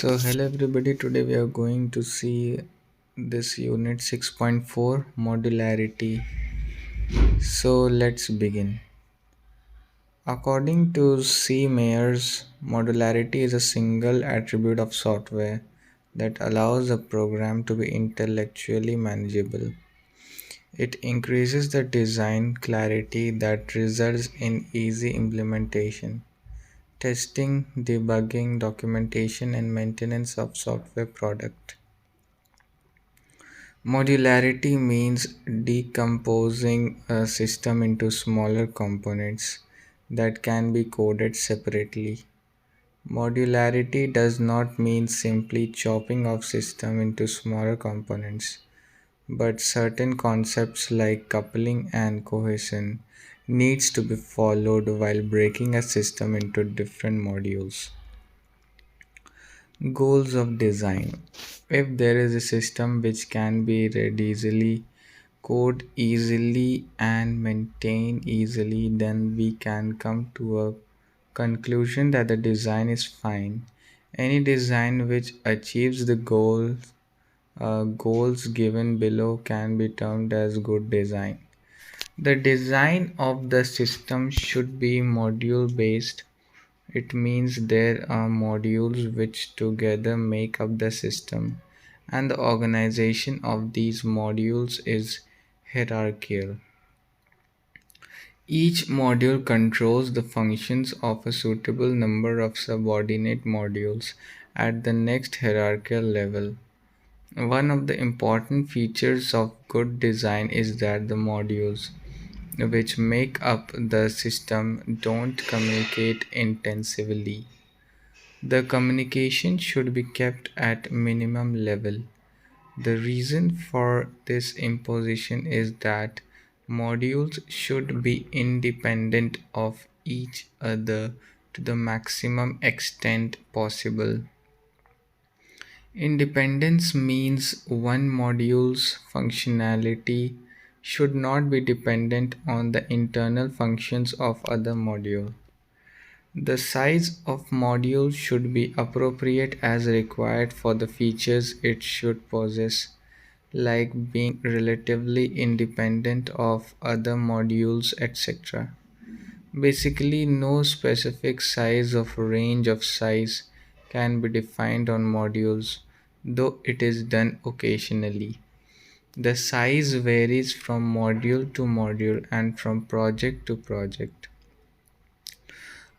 Hello everybody. Today we are going to see this unit 6.4 modularity. Let's begin. According to C. Mayer's, modularity is a single attribute of software that allows a program to be intellectually manageable. It increases the design clarity that results in easy implementation, testing, debugging, documentation, and maintenance of software product. Modularity means decomposing a system into smaller components that can be coded separately. Modularity does not mean simply chopping off system into smaller components, but certain concepts like coupling and cohesion needs to be followed while breaking a system into different modules. Goals of design. If there is a system which can be read easily, code easily, and maintain easily, then we can come to a conclusion that the design is fine. Any design which achieves the goals given below can be termed as good design. The design of the system should be module based. It means there are modules which together make up the system, and the organization of these modules is hierarchical. Each module controls the functions of a suitable number of subordinate modules at the next hierarchical level. One of the important features of good design is that the modules which make up the system don't communicate intensively. The communication should be kept at minimum level. The reason for this imposition is that modules should be independent of each other to the maximum extent possible. Independence means one module's functionality should not be dependent on the internal functions of other module. The size of module should be appropriate as required for the features it should possess, like being relatively independent of other modules, etc. Basically, no specific size of range of size can be defined on modules, though it is done occasionally. The size varies from module to module and from project to project.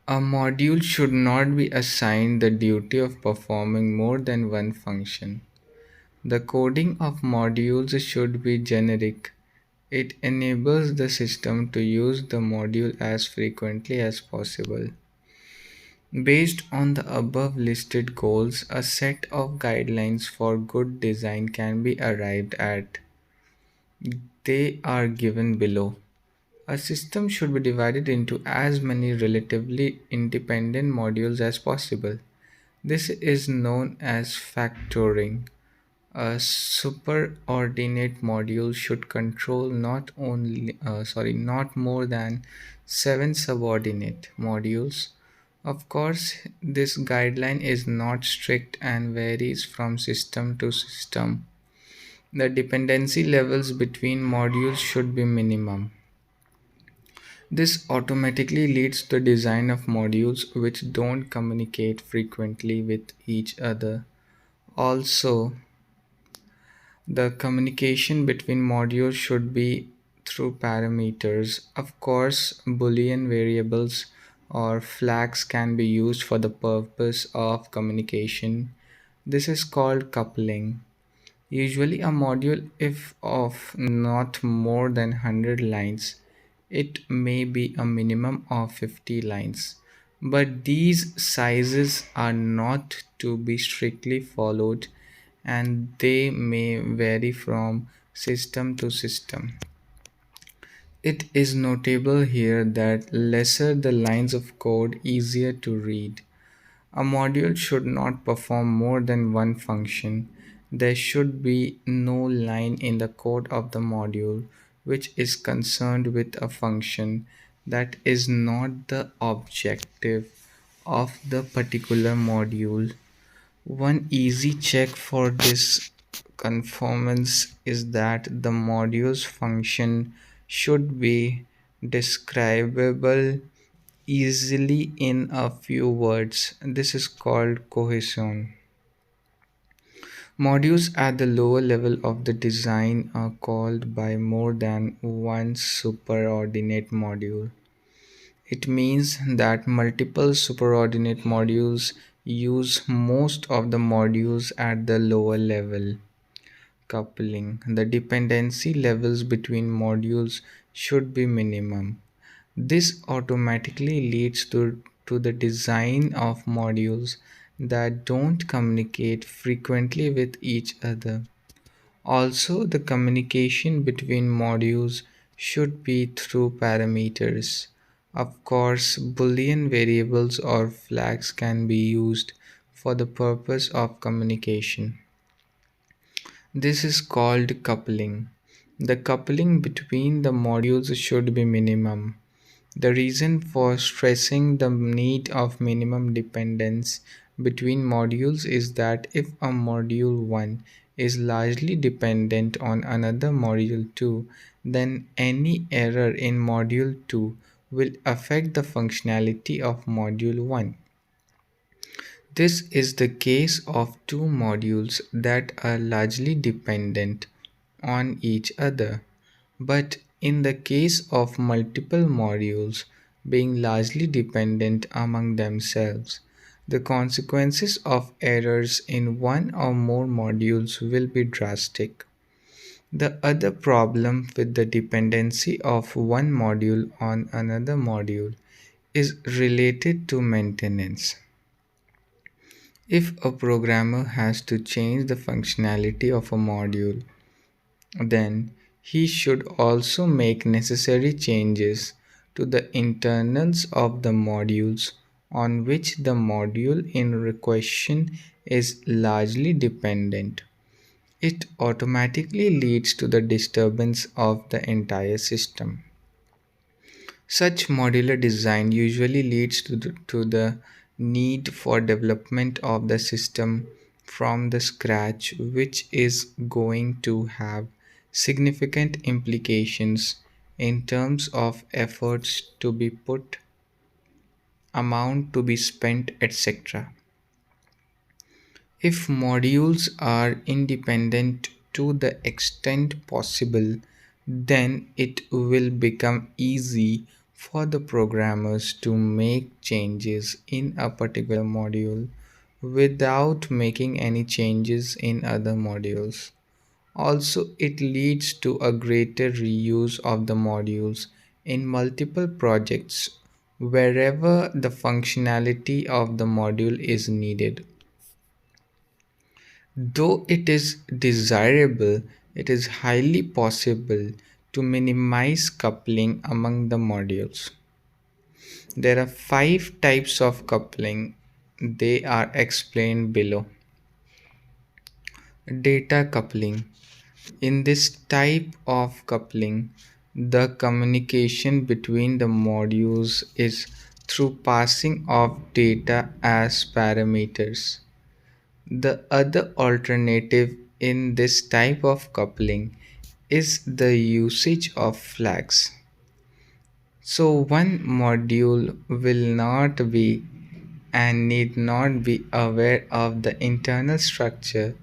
A module should not be assigned the duty of performing more than one function. The coding of modules should be generic. It enables the system to use the module as frequently as possible. Based on the above listed goals, a set of guidelines for good design can be arrived at. They are given below. A system should be divided into as many relatively independent modules as possible. This is known as factoring. A superordinate module should control not more than 7 subordinate modules. Of course, this guideline is not strict and varies from system to system. The dependency levels between modules should be minimum. This automatically leads to the design of modules which don't communicate frequently with each other. Also, the communication between modules should be through parameters. Of course, Boolean variables or flags can be used for the purpose of communication. This is called coupling. Usually, a module, if of not more than 100 lines, it may be a minimum of 50 lines. But these sizes are not to be strictly followed and they may vary from system to system. It is notable here that lesser the lines of code, easier to read. A module should not perform more than one function. There should be no line in the code of the module which is concerned with a function that is not the objective of the particular module. One easy check for this conformance is that the module's function should be describable easily in a few words. This is called cohesion. Modules at the lower level of the design are called by more than one superordinate module. It means that multiple superordinate modules use most of the modules at the lower level. Coupling. The dependency levels between modules should be minimum. This automatically leads to the design of modules that don't communicate frequently with each other. Also, the communication between modules should be through parameters. Of course, Boolean variables or flags can be used for the purpose of communication. This is called coupling. The coupling between the modules should be minimum. The reason for stressing the need of minimum dependence between modules is that if a module 1 is largely dependent on another module 2, then any error in module 2 will affect the functionality of module 1. This is the case of two modules that are largely dependent on each other. But in the case of multiple modules being largely dependent among themselves, the consequences of errors in one or more modules will be drastic. The other problem with the dependency of one module on another module is related to maintenance. If a programmer has to change the functionality of a module, then he should also make necessary changes to the internals of the modules on which the module in question is largely dependent. It automatically leads to the disturbance of the entire system. Such modular design usually leads to the need for development of the system from the scratch, which is going to have significant implications in terms of efforts to be put, amount to be spent, etc. If modules are independent to the extent possible, then it will become easy for the programmers to make changes in a particular module without making any changes in other modules. Also, it leads to a greater reuse of the modules in multiple projects wherever the functionality of the module is needed. Though it is desirable, it is highly possible to minimize coupling among the modules. There are five types of coupling. They are explained below. Data coupling. In this type of coupling, the communication between the modules is through passing of data as parameters. The other alternative in this type of coupling is the usage of flags. So one module will not be and need not be aware of the internal structure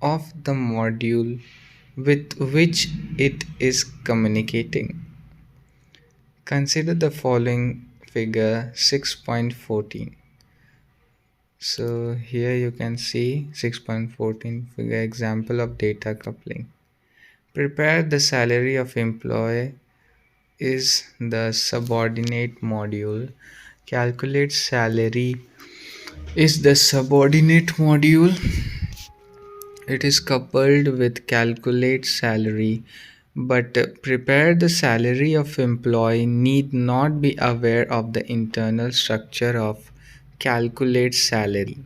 of the module with which it is communicating. Consider the following figure 6.14. So here you can see 6.14 figure example of data coupling. Prepare the salary of employee is the subordinate module. Calculate salary is the subordinate module. It is coupled with calculate salary, but prepare the salary of employee need not be aware of the internal structure of calculate salary.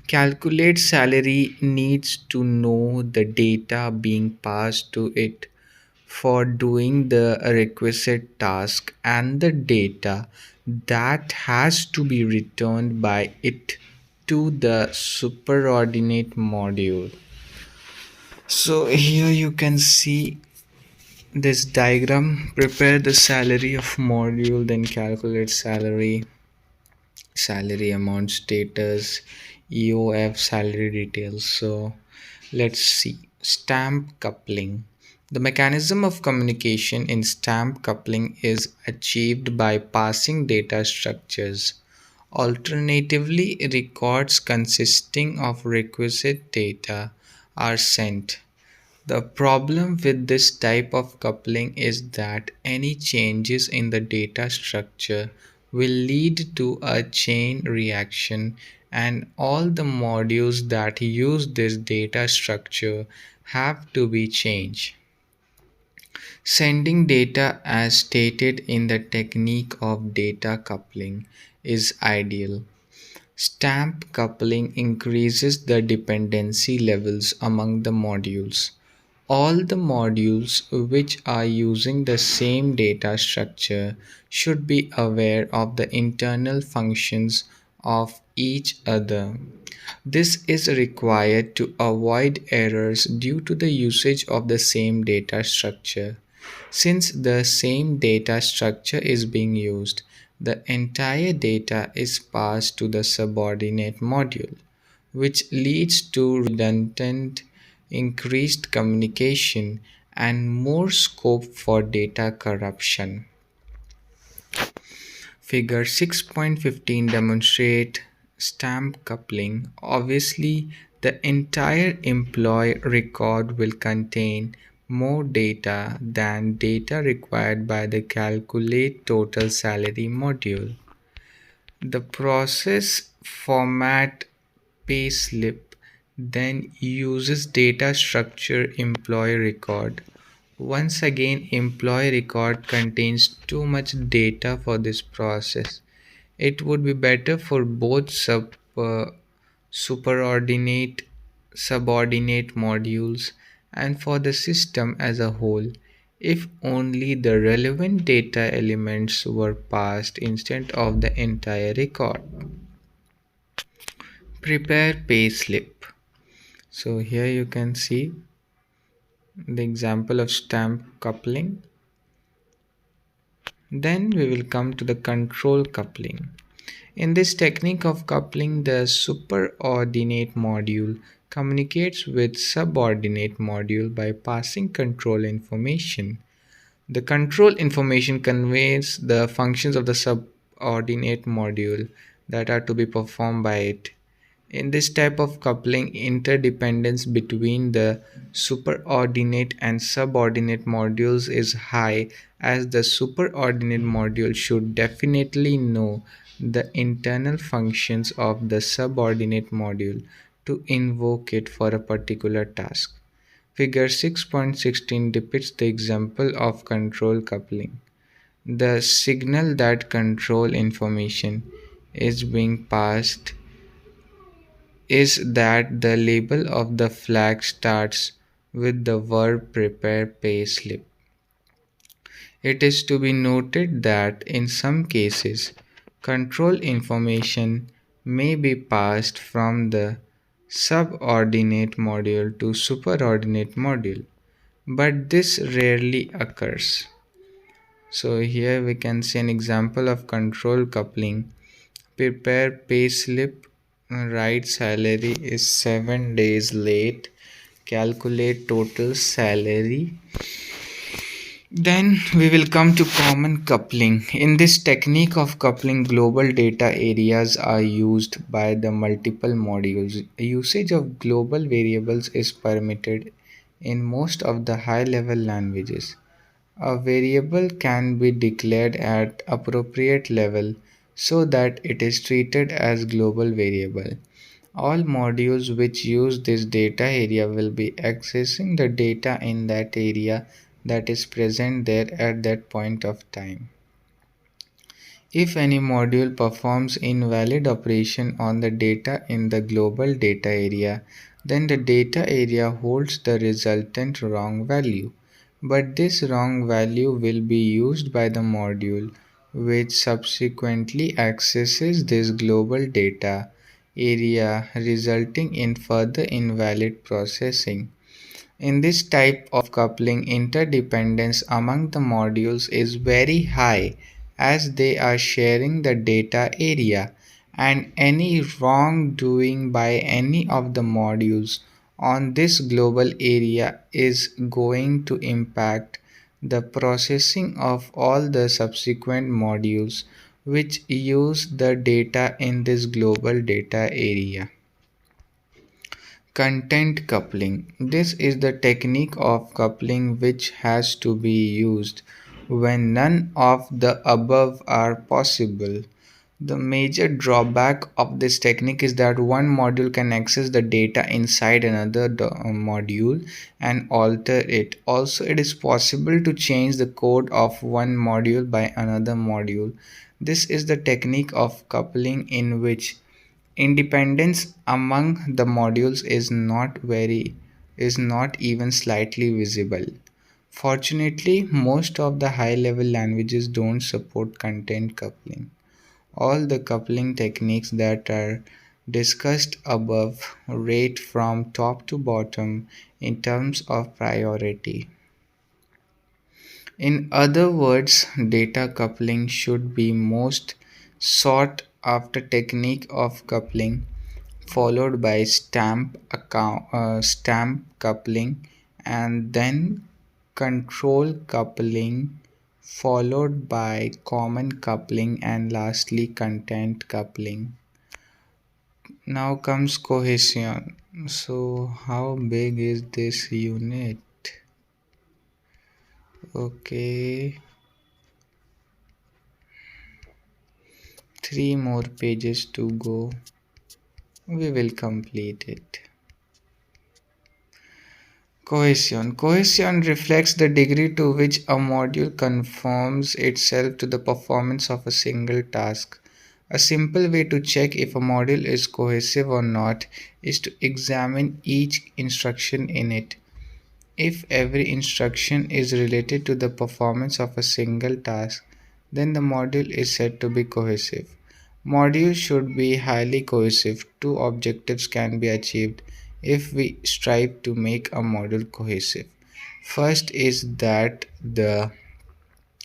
Calculate salary needs to know the data being passed to it for doing the requisite task and the data that has to be returned by it to the superordinate module. So here you can see this diagram. Prepare the salary of module, then calculate salary amount, status, EOF, salary details. So let's see. Stamp coupling. The mechanism of communication in stamp coupling is achieved by passing data structures. Alternatively, records consisting of requisite data are sent. The problem with this type of coupling is that any changes in the data structure will lead to a chain reaction, and all the modules that use this data structure have to be changed. Sending data, as stated in the technique of data coupling, is ideal. Stamp coupling increases the dependency levels among the modules. All the modules which are using the same data structure should be aware of the internal functions of each other. This is required to avoid errors due to the usage of the same data structure. Since the same data structure is being used, the entire data is passed to the subordinate module, which leads to redundant, increased communication, and more scope for data corruption. Figure 6.15 demonstrate stamp coupling. Obviously, the entire employee record will contain more data than data required by the calculate total salary module. The process format payslip then uses data structure employee record. Once again, employee record contains too much data for this process. It would be better for both superordinate subordinate modules and for the system as a whole if only the relevant data elements were passed instead of the entire record. Prepare payslip. So here you can see the example of stamp coupling. Then we will come to the control coupling. In this technique of coupling, the superordinate module communicates with subordinate module by passing control information. The control information conveys the functions of the subordinate module that are to be performed by it. In this type of coupling, interdependence between the superordinate and subordinate modules is high, as the superordinate module should definitely know the internal functions of the subordinate module to invoke it for a particular task. Figure 6.16 depicts the example of control coupling. The signal that control information is being passed is that the label of the flag starts with the verb prepare payslip. It is to be noted that in some cases, control information may be passed from the subordinate module to superordinate module, but this rarely occurs. So here we can see an example of control coupling. Prepare payslip, write salary is 7 days late, calculate total salary. Then we will come to common coupling. In this technique of coupling, global data areas are used by the multiple modules. Usage of global variables is permitted in most of the high level languages. A variable can be declared at appropriate level so that it is treated as global variable. All modules which use this data area will be accessing the data in that area that is present there at that point of time. If any module performs invalid operation on the data in the global data area, then the data area holds the resultant wrong value. But this wrong value will be used by the module which subsequently accesses this global data area, resulting in further invalid processing. In this type of coupling, interdependence among the modules is very high as they are sharing the data area, and any wrongdoing by any of the modules on this global area is going to impact the processing of all the subsequent modules which use the data in this global data area. Content coupling. This is the technique of coupling which has to be used when none of the above are possible. The major drawback of this technique is that one module can access the data inside another module and alter it. Also, it is possible to change the code of one module by another module. This is the technique of coupling in which independence among the modules is not even slightly visible. Fortunately, most of the high level languages don't support content coupling. All the coupling techniques that are discussed above rate from top to bottom in terms of priority. In other words, data coupling should be most sought after technique of coupling, followed by stamp coupling, and then control coupling, followed by common coupling, and lastly content coupling. Now comes cohesion. So how big is this unit? Okay, 3 more pages to go. We will complete it. Cohesion. Cohesion reflects the degree to which a module conforms itself to the performance of a single task. A simple way to check if a module is cohesive or not is to examine each instruction in it. If every instruction is related to the performance of a single task, then the module is said to be cohesive. Modules should be highly cohesive. Two objectives can be achieved if we strive to make a module cohesive. First is that the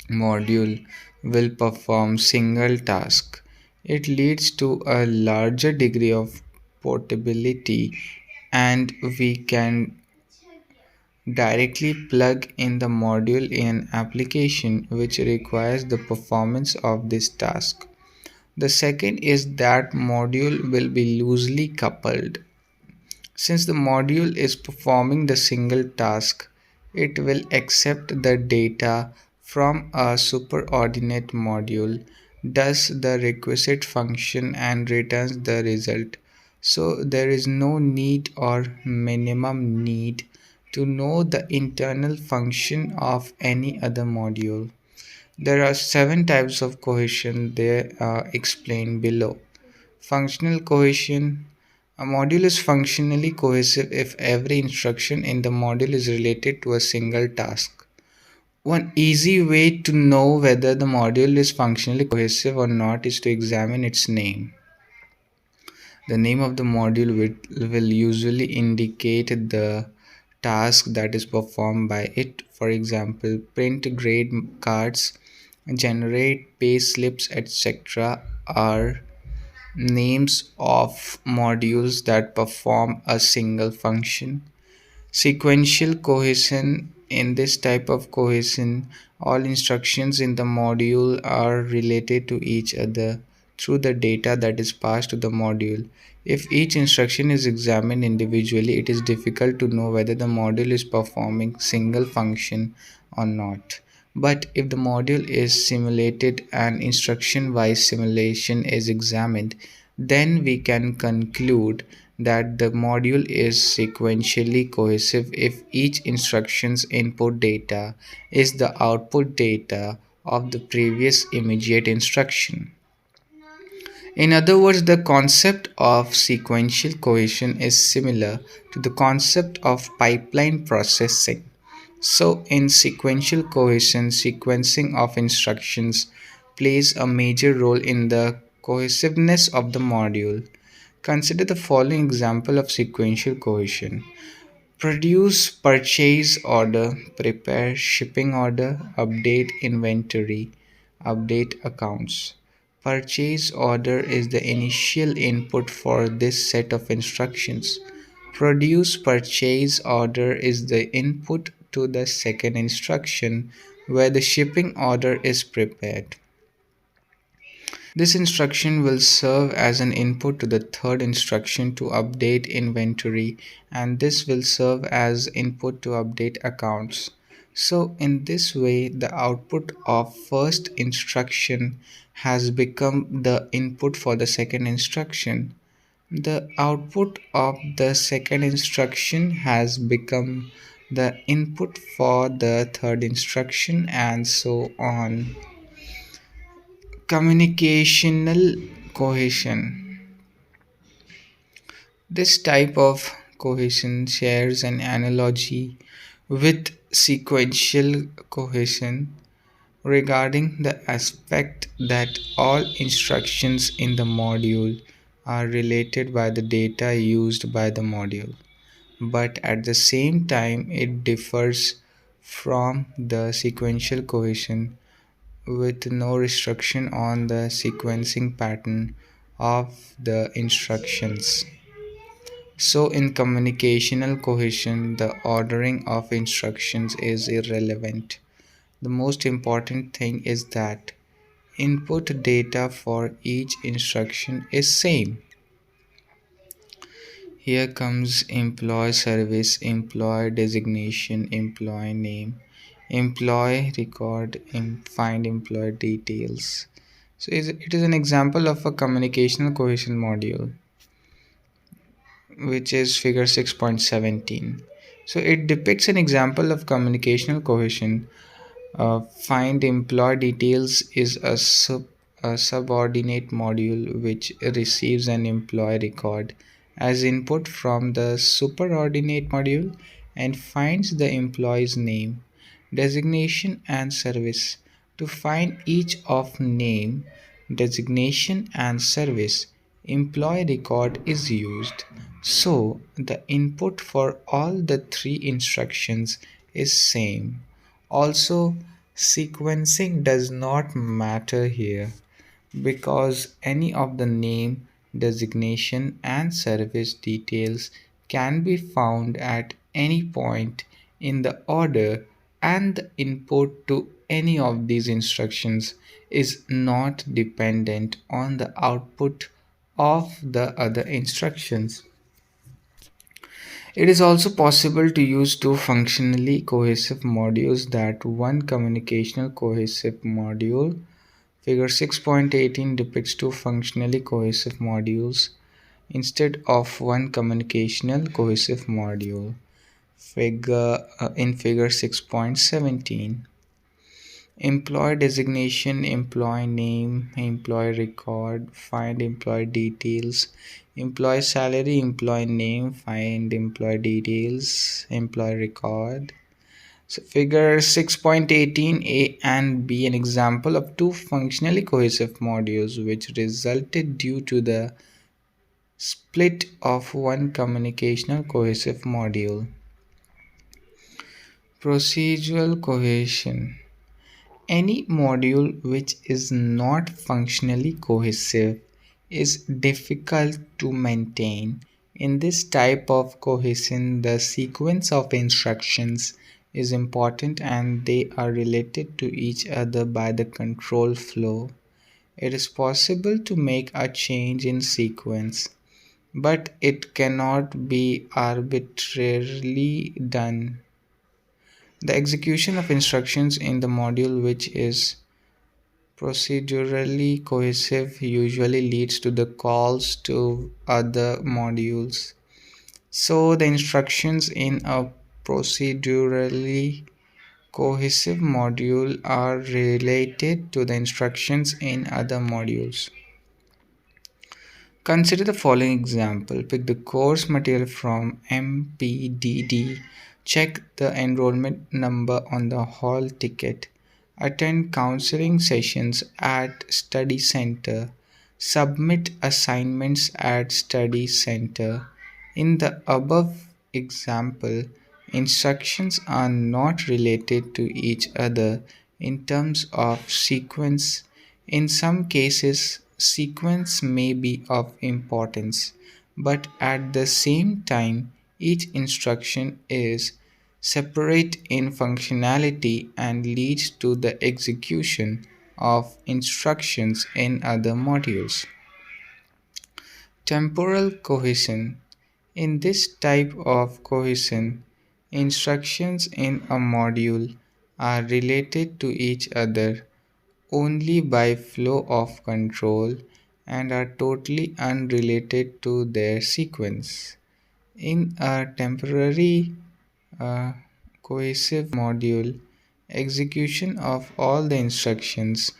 module will perform single task. It leads to a larger degree of portability, and we can directly plug in the module in an application which requires the performance of this task. The second is that module will be loosely coupled. Since the module is performing the single task, it will accept the data from a superordinate module, does the requisite function, and returns the result. So there is no need or minimum need to know the internal function of any other module. There are 7 types of cohesion. They are explained below. Functional cohesion. A module is functionally cohesive if every instruction in the module is related to a single task. One easy way to know whether the module is functionally cohesive or not is to examine its name. The name of the module will usually indicate the task that is performed by it. For example, print grade cards, generate pay slips, etc. are names of modules that perform a single function. Sequential cohesion. In this type of cohesion, all instructions in the module are related to each other through the data that is passed to the module. If each instruction is examined individually, it is difficult to know whether the module is performing single function or not. But if the module is simulated and instruction wise simulation is examined, then we can conclude that the module is sequentially cohesive if each instruction's input data is the output data of the previous immediate instruction. In other words, the concept of sequential cohesion is similar to the concept of pipeline processing. So, in sequential cohesion, sequencing of instructions plays a major role in the cohesiveness of the module. Consider the following example of sequential cohesion. Produce purchase order, prepare shipping order, update inventory, update accounts. Purchase order is the initial input for this set of instructions. Produce purchase order is the input to the second instruction where the shipping order is prepared. This instruction will serve as an input to the third instruction to update inventory, and this will serve as input to update accounts. So in this way the output of first instruction has become the input for the second instruction. The output of the second instruction has become the input for the third instruction, and so on. Communicational cohesion. This type of cohesion shares an analogy with sequential cohesion regarding the aspect that all instructions in the module are related by the data used by the module, but at the same time it differs from the sequential cohesion with no restriction on the sequencing pattern of the instructions. So, in communicational cohesion, the ordering of instructions is irrelevant. The most important thing is that input data for each instruction is same. Here comes employee service, employee designation, employee name, employee record, find employee details. So it is an example of a communicational cohesion module, which is figure 6.17. So it depicts an example of communicational cohesion. Find employee details is a subordinate module which receives an employee record as input from the superordinate module and finds the employee's name, designation, and service. To find each of name, designation, and service, employee record is used. So the input for all the three instructions is same. Also, sequencing does not matter here because any of the name, designation, and service details can be found at any point in the order, and the input to any of these instructions is not dependent on the output of the other instructions. It is also possible to use two functionally cohesive modules that one communicational cohesive module. Figure 6.18 depicts two functionally cohesive modules instead of one communicational cohesive module. In figure 6.17. Employee designation, employee name, employee record, find employee details, employee salary, employee name, find employee details, employee record. So figure 6.18 A and B, an example of two functionally cohesive modules which resulted due to the split of one communicational cohesive module. Procedural cohesion. Any module which is not functionally cohesive is difficult to maintain. In this type of cohesion, the sequence of instructions is important and they are related to each other by the control flow. It is possible to make a change in sequence, but it cannot be arbitrarily done. The execution of instructions in the module which is procedurally cohesive usually leads to the calls to other modules. So the instructions in a procedurally cohesive module are related to the instructions in other modules. Consider the following example. Pick the course material from MPDD. Check the enrollment number on the hall ticket. Attend counseling sessions at study center. Submit assignments at study center. In the above example, instructions are not related to each other in terms of sequence. In some cases, sequence may be of importance, but at the same time, each instruction is separate in functionality and leads to the execution of instructions in other modules. Temporal cohesion. In this type of cohesion, instructions in a module are related to each other only by flow of control and are totally unrelated to their sequence. In a temporary uh, cohesive module, execution of all the instructions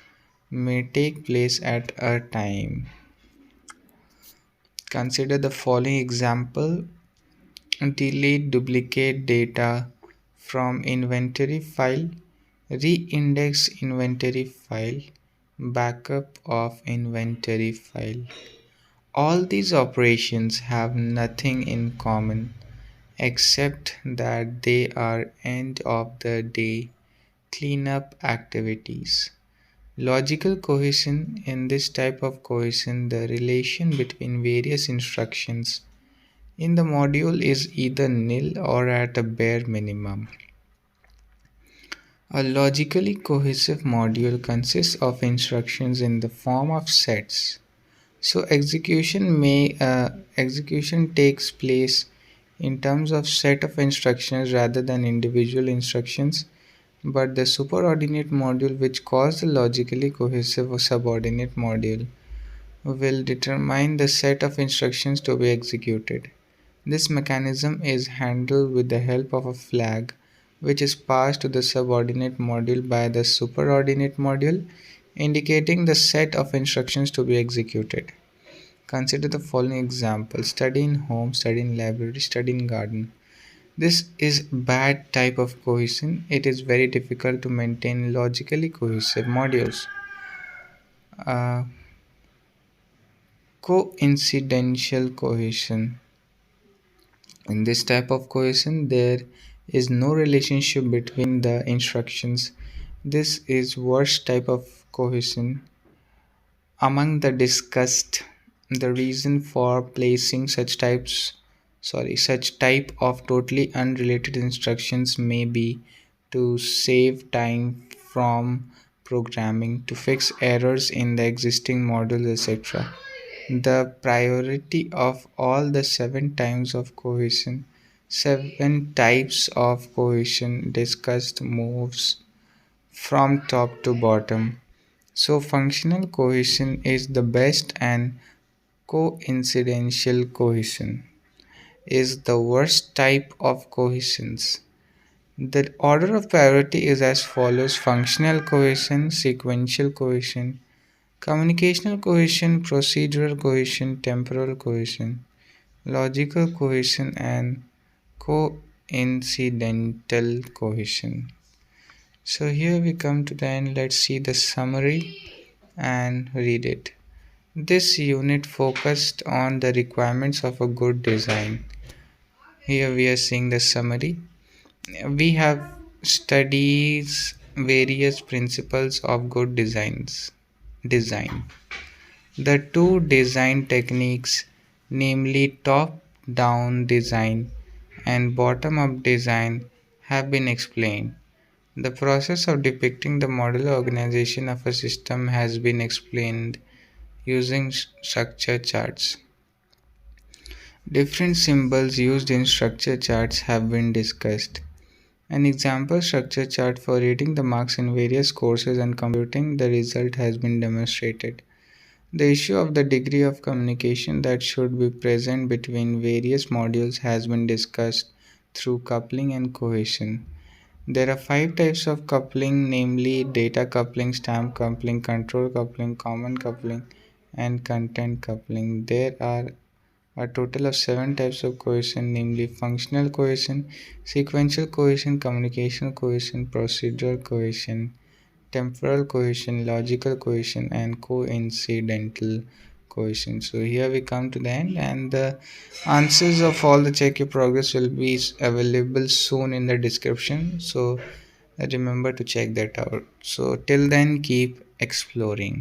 may take place at a time. Consider the following example: delete duplicate data from inventory file, re-index inventory file, backup of inventory file. All these operations have nothing in common except that they are end of the day cleanup activities. Logical cohesion. In this type of cohesion, the relation between various instructions in the module is either nil or at a bare minimum. A logically cohesive module consists of instructions in the form of sets. So execution takes place in terms of set of instructions rather than individual instructions, but the superordinate module which calls the logically cohesive or subordinate module will determine the set of instructions to be executed. This mechanism is handled with the help of a flag which is passed to the subordinate module by the superordinate module, indicating the set of instructions to be executed. Consider the following example: study in home, study in library, study in garden. This is bad type of cohesion. It is very difficult to maintain logically cohesive modules. Uh, Coincidental cohesion. In this type of cohesion, there is no relationship between the instructions. This is worst type of cohesion. Among the discussed, the reason for placing such type of totally unrelated instructions may be to save time from programming, to fix errors in the existing module, etc. The priority of all the seven types of cohesion discussed moves from top to bottom. So functional cohesion is the best and coincidental cohesion is the worst type of cohesions. The order of priority is as follows: functional cohesion, sequential cohesion, communicational cohesion, procedural cohesion, temporal cohesion, logical cohesion, and coincidental cohesion. So here we come to the end. Let's see the summary and read it. This unit focused on the requirements of a good design. Here we are seeing the summary. We have studies various principles of good design. The two design techniques, namely top down design and bottom up design, have been explained. The process of depicting the modular organization of a system has been explained using structure charts. Different symbols used in structure charts have been discussed. An example structure chart for reading the marks in various courses and computing the result has been demonstrated. The issue of the degree of communication that should be present between various modules has been discussed through coupling and cohesion. There are five types of coupling, namely data coupling, stamp coupling, control coupling, common coupling, and content coupling. There are a total of seven types of cohesion, namely functional cohesion, sequential cohesion, communicational cohesion, procedural cohesion, temporal cohesion, logical cohesion, and coincidental question. So here we come to the end, and the answers of all the check your progress will be available soon in the description. So remember to check that out. So till then, keep exploring.